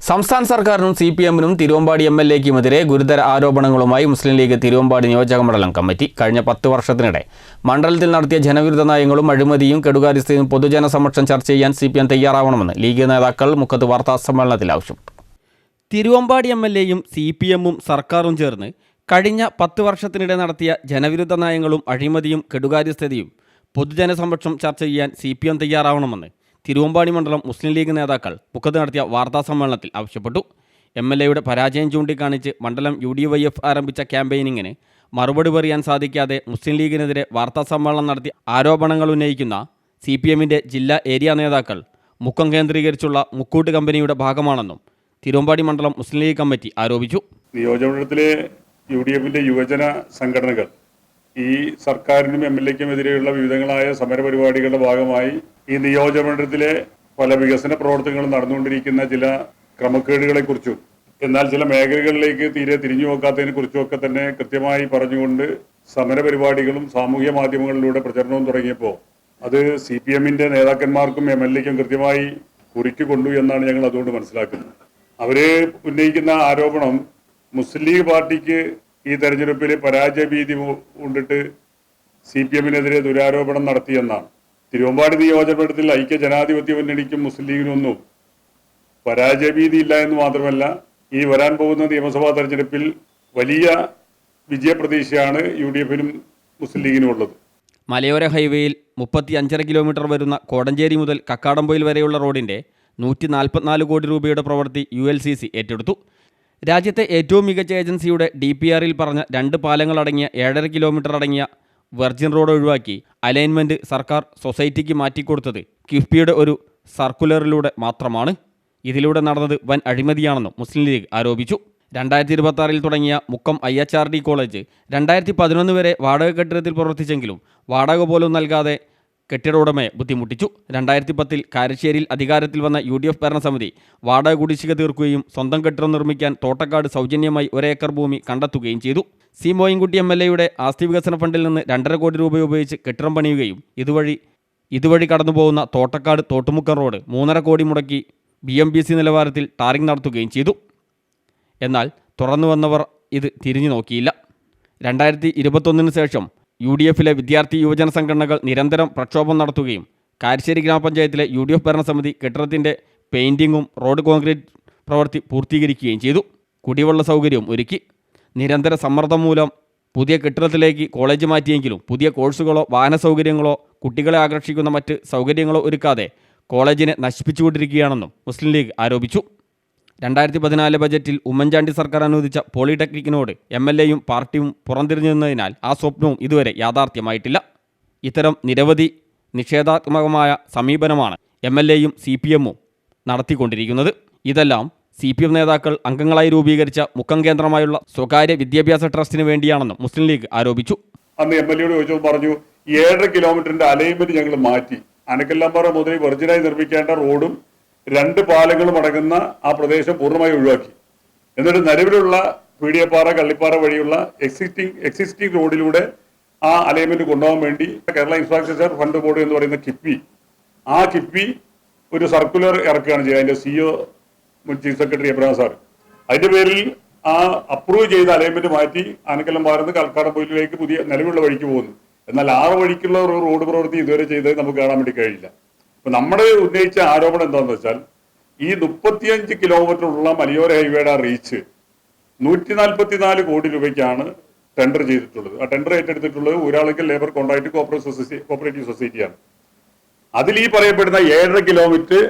സംസ്ഥാന സർക്കാരിനും CPM-നും തിരുവമ്പാടി MLA-ക്കുമെതിരെ ഗുരുതര ആരോപണങ്ങളുമായി മുസ്ലിം ലീഗ് തിരുവമ്പാടി നിയോജക മണ്ഡലം കമ്മിറ്റി കഴിഞ്ഞ 10 വർഷത്തിനിടെ മണ്ഡലത്തിൽ നടത്തിയ ജനവിരുദ്ധ നയങ്ങളും അഴിമതിയും കെടുകാര്യസ്ഥതയും പൊതുജനസമക്ഷം ചർച്ച ചെയ്യാൻ CPM തയ്യാറാവണമെന്ന് ലീഗ് നേതാക്കൾ മുക്കത്ത് വാർത്താസമ്മേളനത്തിൽ ആവശ്യപ്പെട്ടു. തിരുവമ്പാടി MLA-യും CPM-ഉം സർക്കാരും ചേർന്ന് കഴിഞ്ഞ 10 വർഷത്തിനിടെ നടത്തിയ ജനവിരുദ്ധ നയങ്ങളും അഴിമതിയും കെടുകാര്യസ്ഥതയും പൊതുജനസമക്ഷം ചർച്ച ചെയ്യാൻ CPM തയ്യാറാവണമെന്ന് തിരുവമ്പാടി മണ്ഡലം മുസ്ലിം ലീഗ് നേതാക്കൾ മുക്കത്ത് നടത്തിയ വാർത്താസമ്മേളനത്തിൽ ആവശ്യപ്പെട്ടു. MLA-യുടെ പരാജയം ചൂണ്ടിക്കാണിച്ച് മണ്ഡലം UDYF ആരംഭിച്ച ക്യാമ്പയിനിങ്ങിന് മറുപടി പറയാൻ സാധിക്കാതെ മുസ്ലിം ലീഗിനെതിരെ വാർത്താസമ്മേളനം നടത്തി ആരോപണങ്ങൾ ഉന്നയിക്കുന്ന CPM-ന്റെ ജില്ലാ ഏരിയ നേതാക്കൾ മുക്കം കേന്ദ്രീകരിച്ചുള്ള മുക്കൂട്ട് കമ്പനിയുടെ ഭാഗമാണെന്നും തിരുവമ്പാടി മണ്ഡലം മുസ്ലിം ലീഗ് കമ്മിറ്റി ആരോപിച്ചു. നിയോജകമണ്ഡലത്തിലെ UDF-ന്റെ യുവജന സംഘടനകൾ ഈ സർക്കാരിനും MLA-ക്കും എതിരെയുള്ള വിവിധങ്ങളായ സമരപരിപാടികളുടെ ഭാഗമായി ഈ നിയോജകമണ്ഡലത്തിലെ പല വികസന പ്രവർത്തനങ്ങളും നടന്നുകൊണ്ടിരിക്കുന്ന ചില ക്രമക്കേടുകളെക്കുറിച്ചും എന്നാൽ ചില മേഖലകളിലേക്ക് തീരെ തിരിഞ്ഞു നോക്കാത്തതിനെ കുറിച്ചുമൊക്കെ തന്നെ കൃത്യമായി പറഞ്ഞുകൊണ്ട് സമരപരിപാടികളും സാമൂഹ്യ മാധ്യമങ്ങളിലൂടെ പ്രചരണവും തുടങ്ങിയപ്പോൾ അത് CPM-ന്റെ നേതാക്കന്മാർക്കും MLA-ക്കും കൃത്യമായി കുറിക്കൊണ്ടു എന്നാണ് ഞങ്ങൾ അതുകൊണ്ട് മനസ്സിലാക്കുന്നത്. അവര് ഉന്നയിക്കുന്ന ആരോപണം മുസ്ലിം ലീഗ് പാർട്ടിക്ക് ഈ തെരഞ്ഞെടുപ്പിൽ പരാജയ ഭീതി കൊണ്ടിട്ട് CPM-നെതിരെ ദുരാരോപണം നടത്തിയെന്നാണ്. തിരുവമ്പാടി നിയോജകമണ്ഡലത്തിൽ ഐക്യ ജനാധിപത്യ മുന്നണിക്കും മുസ്ലിം ലീഗിനൊന്നും പരാജയഭീതി ഇല്ല എന്ന് മാത്രമല്ല ഈ വരാൻ പോകുന്ന നിയമസഭാ തെരഞ്ഞെടുപ്പിൽ വലിയ വിജയപ്രതീക്ഷയാണ് UDF-നും മുസ്ലിം ലീഗിനും ഉള്ളത്. മലയോര ഹൈവേയിൽ 35.5 കിലോമീറ്റർ വരുന്ന കോടഞ്ചേരി മുതൽ കക്കാടംപൊയിൽ വരെയുള്ള റോഡിൻ്റെ 144 കോടി രൂപയുടെ പ്രവൃത്തി ULCC ഏറ്റെടുത്തു. രാജ്യത്തെ ഏറ്റവും മികച്ച ഏജൻസിയുടെ DPR-ൽ പറഞ്ഞ 2 പാലങ്ങളടങ്ങിയ 7.5 കിലോമീറ്റർ അടങ്ങിയ വെർജിൻ റോഡ് ഒഴിവാക്കി അലൈൻമെൻറ്റ് സർക്കാർ സൊസൈറ്റിക്ക് മാറ്റിക്കൊടുത്തത് കിഫ്ബിയുടെ ഒരു സർക്കുലറിലൂടെ മാത്രമാണ്. ഇതിലൂടെ നടന്നത് വൻ അഴിമതിയാണെന്നും മുസ്ലിം ലീഗ് ആരോപിച്ചു. 2026-ൽ തുടങ്ങിയ മുക്കം IHRD കോളേജ് 2011 വരെ വാടക കെട്ടിടത്തിൽ പ്രവർത്തിച്ചെങ്കിലും വാടക പോലും നൽകാതെ കെട്ടിട ഉടമയെ ബുദ്ധിമുട്ടിച്ചു. 2010-ൽ കാരശ്ശേരിയിൽ അധികാരത്തിൽ വന്ന UDF ഭരണസമിതി വാടക കുടിശ്ശിക തീർക്കുകയും സ്വന്തം കെട്ടിടം നിർമ്മിക്കാൻ തോട്ടക്കാട് സൗജന്യമായി 1 ഏക്കർ ഭൂമി കണ്ടെത്തുകയും ചെയ്തു. സി മോയിൻകുട്ടി MLA-യുടെ ആസ്തി വികസന ഫണ്ടിൽ നിന്ന് 2.5 കോടി രൂപ ഉപയോഗിച്ച് കെട്ടിടം പണിയുകയും ഇതുവഴി കടന്നുപോകുന്ന തോട്ടക്കാട് തോട്ടുമുക്കം റോഡ് 3.5 കോടി മുടക്കി BMBC നിലവാരത്തിൽ ടാറിംഗ് നടത്തുകയും ചെയ്തു. എന്നാൽ തുറന്നു വന്നവർ ഇത് തിരിഞ്ഞു നോക്കിയില്ല. 2021-ന് ശേഷം UDF-ലെ വിദ്യാർത്ഥി യുവജന സംഘടനകൾ നിരന്തരം പ്രക്ഷോഭം നടത്തുകയും കാരശ്ശേരി ഗ്രാമപഞ്ചായത്തിലെ UDF ഭരണസമിതി കെട്ടിടത്തിൻ്റെ പെയിൻറ്റിങ്ങും റോഡ് കോൺക്രീറ്റ് പ്രവൃത്തി പൂർത്തീകരിക്കുകയും ചെയ്തു. കുടിവെള്ള സൗകര്യവും ഒരുക്കി. നിരന്തര സമ്മർദ്ദം മൂലം പുതിയ കെട്ടിടത്തിലേക്ക് കോളേജ് മാറ്റിയെങ്കിലും പുതിയ കോഴ്സുകളോ വാഹന സൗകര്യങ്ങളോ കുട്ടികളെ ആകർഷിക്കുന്ന മറ്റ് സൗകര്യങ്ങളോ ഒരുക്കാതെ കോളേജിനെ നശിപ്പിച്ചുകൊണ്ടിരിക്കുകയാണെന്നും മുസ്ലിം ലീഗ് ആരോപിച്ചു. 2014 ബജറ്റിൽ ഉമ്മൻചാണ്ടി സർക്കാർ അനുവദിച്ച പോളിടെക്നിക്കിനോട് MLA-യും പാർട്ടിയും പുറംതിരിഞ്ഞു നിന്നതിനാൽ ആ സ്വപ്നവും ഇതുവരെ യാഥാർത്ഥ്യമായിട്ടില്ല. ഇത്തരം നിരവധി നിഷേധാത്മകമായ സമീപനമാണ് MLA-യും CPM-ഉം നടത്തിക്കൊണ്ടിരിക്കുന്നത്. ഇതെല്ലാം CPM നേതാക്കൾ അംഗങ്ങളായി രൂപീകരിച്ച മുക്കം കേന്ദ്രമായുള്ള സ്വകാര്യ വിദ്യാഭ്യാസ ട്രസ്റ്റിന് വേണ്ടിയാണെന്നും മുസ്ലിം ലീഗ് ആരോപിച്ചു. അന്ന് MLA-യോട് ചോദിച്ചപ്പോൾ പറഞ്ഞു 7.5 കിലോമീറ്ററിന്റെ അലൈൻമെന്റ് ഞങ്ങൾ മാറ്റി അനക്കല്ലാമ്പാറ മുതൽ വെർജിനായി നിർമ്മിക്കേണ്ട റോഡും 2 പാലങ്ങളും അടങ്ങുന്ന ആ പ്രദേശം പൂർണ്ണമായി ഒഴിവാക്കി. എന്നിട്ട് നിലവിലുള്ള പീടിയപ്പാറ കള്ളിപ്പാറ വഴിയുള്ള എക്സിസ്റ്റിംഗ് റോഡിലൂടെ ആ അലൈൻമെന്റ് കൊണ്ടുപോകാൻ വേണ്ടി കേരള ഇൻഫ്രാസ്ട്രക്ചർ ഫണ്ട് ബോർഡ് എന്ന് പറയുന്ന കിഫ്ബി ഒരു സർക്കുലർ ഇറക്കുകയാണ് ചെയ്യുക. അതിന്റെ CEO chief secretary Abraham sir അതിന്റെ പേരിൽ ആ അപ്രൂവ് ചെയ്ത അലൈൻമെന്റ് മാറ്റി ആനക്കല്ലമ്പാറന്ന് കൽക്കാടംപൊയിലേക്ക് പുതിയ നിലവിലുള്ള വഴിക്ക് പോകുന്നു. എന്നാൽ 6 വഴിക്കുള്ള ഒരു റോഡ് പ്രവൃത്തി ഇതുവരെ ചെയ്തത് നമുക്ക് കാണാൻ വേണ്ടി കഴിയില്ല. അപ്പൊ നമ്മുടെ ഉന്നയിച്ച ആരോപണം എന്താണെന്ന് വെച്ചാൽ ഈ 35 കിലോമീറ്റർ ഉള്ള മലയോര ഹൈവേയുടെ റീച്ച് 144 കോടി രൂപയ്ക്കാണ് ടെൻഡർ ചെയ്തിട്ടുള്ളത്. ആ ടെൻഡർ ഏറ്റെടുത്തിട്ടുള്ളത് ഊരാളുങ്കൽ ലേബർ കോൺട്രാക്ട് കോപ്പറേറ്റീവ് സൊസൈറ്റിയാണ്. അതിൽ ഈ പറയപ്പെടുന്ന 7.5 കിലോമീറ്റർ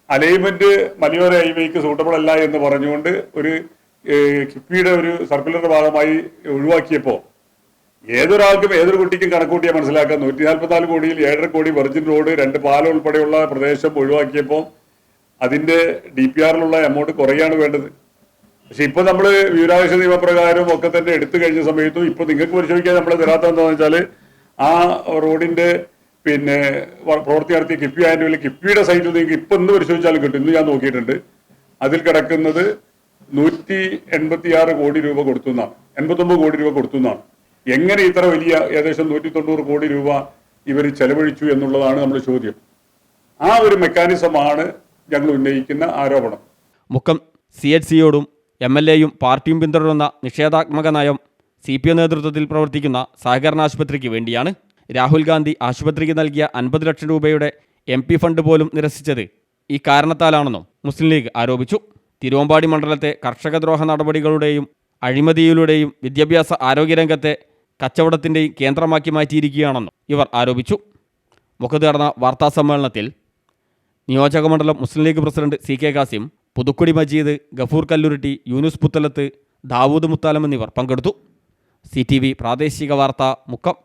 അലൈൻമെന്റ് മലയോര ഹൈവേക്ക് സൂട്ടബിൾ അല്ല എന്ന് പറഞ്ഞുകൊണ്ട് ഒരു കിഫ്ബിയുടെ ഒരു സർക്കുലറിന്റെ ഭാഗമായി ഒഴിവാക്കിയപ്പോൾ ഏതൊരാൾക്കും ഏതൊരു കുട്ടിക്കും കണക്കൂട്ടിയാൽ മനസ്സിലാക്കാം 144 കോടിയിൽ 7.5 കോടി വെർജിൻ റോഡ് 2 പാലം ഉൾപ്പെടെയുള്ള പ്രദേശം ഒഴിവാക്കിയപ്പോൾ അതിന്റെ DPR-ലുള്ള എമൗണ്ട് കുറയാണ് വേണ്ടത്. പക്ഷെ ഇപ്പൊ നമ്മൾ വിവരാവകാശ നിയമപ്രകാരം ഒക്കെ തന്നെ എടുത്തു കഴിഞ്ഞ സമയത്തും ഇപ്പൊ നിങ്ങൾക്ക് പരിശോധിക്കാൻ നമ്മൾ തരാത്ത എന്താണെന്ന് വെച്ചാൽ ആ റോഡിന്റെ പ്രവൃത്തി നടത്തിയ കിഫ്ബി ആൻഡ് കിഫ്ബിയുടെ സൈറ്റിൽ നിങ്ങൾക്ക് ഇപ്പൊ ഇന്ന് പരിശോധിച്ചാലും കിട്ടും. ഇന്ന് ഞാൻ നോക്കിയിട്ടുണ്ട്. അതിൽ കിടക്കുന്നത് 186 കോടി രൂപ കൊടുത്തു എന്നാണ്, 89 കോടി രൂപ കൊടുത്തു എന്നാണ്. എങ്ങനെ ഇത്ര വലിയ ഏകദേശം 190 കോടി രൂപ ഇവർ ചെലവഴിച്ചു എന്നുള്ളതാണ് നമ്മുടെ ചോദ്യം. ആ ഒരു മെക്കാനിസമാണ് ഞങ്ങൾ ഉന്നയിക്കുന്ന ആരോപണം. മുക്കം CHCയോടും MLAയും പാർട്ടിയും പിന്തുടരുന്ന നിഷേധാത്മക നയം CPM നേതൃത്വത്തിൽ പ്രവർത്തിക്കുന്ന സഹകരണ ആശുപത്രിക്ക് വേണ്ടിയാണ്. രാഹുൽ ഗാന്ധി ആശുപത്രിക്ക് നൽകിയ 50 ലക്ഷം രൂപയുടെ MP ഫണ്ട് പോലും നിരസിച്ചത് ഈ കാരണത്താലാണെന്നും മുസ്ലിം ലീഗ് ആരോപിച്ചു. തിരുവമ്പാടി മണ്ഡലത്തെ കർഷകദ്രോഹ നടപടികളുടെയും അഴിമതിയിലൂടെയും വിദ്യാഭ്യാസ ആരോഗ്യരംഗത്തെ കച്ചവടത്തിൻ്റെയും കേന്ദ്രമാക്കി മാറ്റിയിരിക്കുകയാണെന്നും ഇവർ ആരോപിച്ചു. മുഖത്ത് നടന്ന വാർത്താസമ്മേളനത്തിൽ നിയോജകമണ്ഡലം മുസ്ലിം ലീഗ് പ്രസിഡന്റ് CK കാസിം, പുതുക്കുടി മജീദ്, ഗഫൂർ കല്ലുരുട്ടി, യൂനുസ് പുത്തലത്ത്, ദാവൂദ് മുത്താലം എന്നിവർ പങ്കെടുത്തു. CTV പ്രാദേശിക വാർത്ത, മുക്കം.